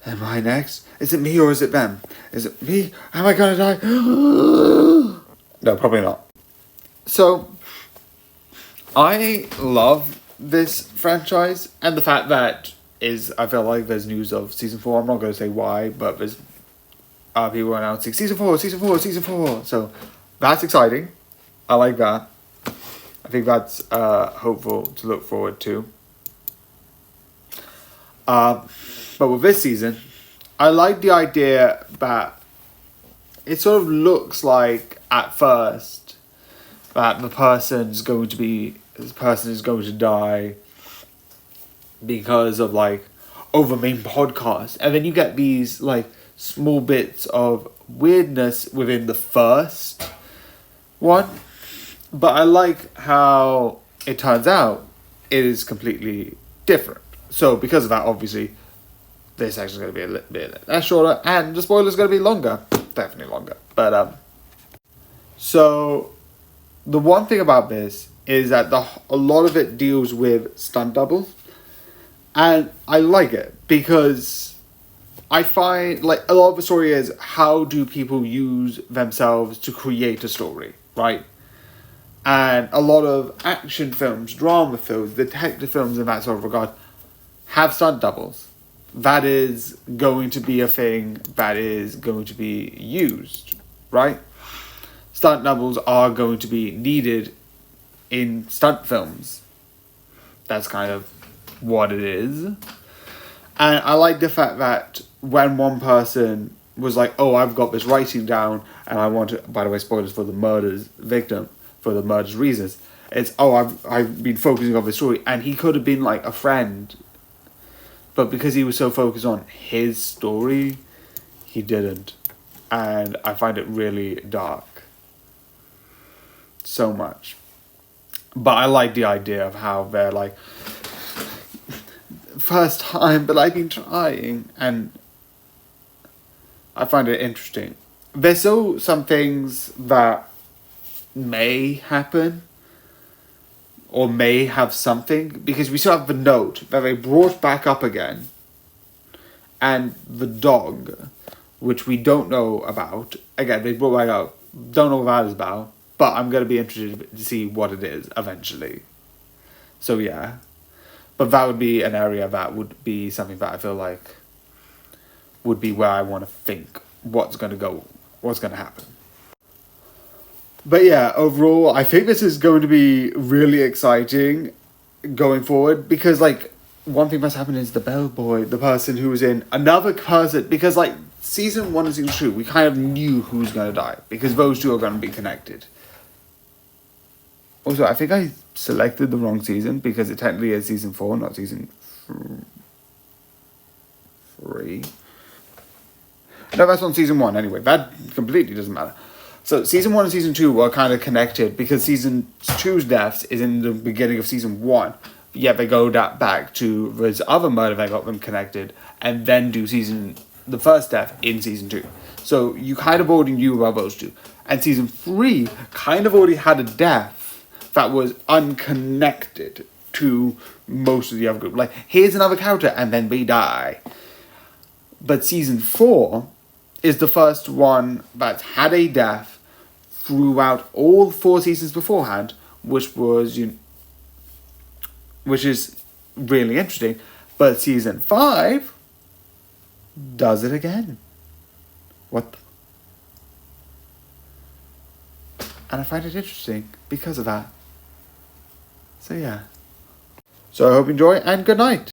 Am I next? Is it me or is it them? Is it me? Am I gonna die? No, probably not. So, I love this franchise, and the fact that I feel like there's news of season 4. I'm not going to say why, but there's people announcing season 4, season 4, season 4. So, that's exciting. I like that. I think that's hopeful to look forward to. But with this season, I like the idea that it sort of looks like at first that this person is going to die because of over main podcast, and then you get these small bits of weirdness within the first one. But I like how it turns out it is completely different. So because of that, obviously, this section is going to be a little bit less shorter, and the spoiler is going to be longer. Definitely longer. But, so, the one thing about this is that a lot of it deals with stunt doubles. And I like it, because I find, a lot of the story is, how do people use themselves to create a story, right? And a lot of action films, drama films, detective films in that sort of regard have stunt doubles. That is going to be a thing that is going to be used, right? Stunt doubles are going to be needed in stunt films. That's kind of what it is. And I like the fact that when one person was like, oh, I've got this writing down, and I want to, by the way, spoilers for the murder's victim, for the murder's reasons, it's, oh, I've been focusing on this story, and he could have been a friend, but because he was so focused on his story, he didn't. And I find it really dark. So much. But I like the idea of how they're first time, but I've been trying. And I find it interesting. There's still some things that may happen, or may have something, because we still have the note that they brought back up again, and the dog, which we don't know about. Again, they brought back up, don't know what that is about, but I'm going to be interested to see what it is eventually. So yeah, but that would be an area that would be something that I feel like would be where I want to think what's going to happen. But yeah, overall, I think this is going to be really exciting going forward, because one thing that's happened is the bellboy, the person who was in another person, because season 1 and season 2, we kind of knew who's going to die, because those two are going to be connected. Also, I think I selected the wrong season, because it technically is season 4, not season 3. No, that's on season 1 anyway. That completely doesn't matter. So season 1 and season 2 were kind of connected, because season 2's deaths is in the beginning of season 1. Yet they go back to this other murder that got them connected, and then do the first death in season 2. So you kind of already knew about those two. And season 3 kind of already had a death that was unconnected to most of the other group. Here's another character, and then they die. But season 4 is the first one that had a death throughout all 4 seasons beforehand, which is really interesting. But season 5 does it again. And I find it interesting because of that. So yeah. So I hope you enjoy, and good night.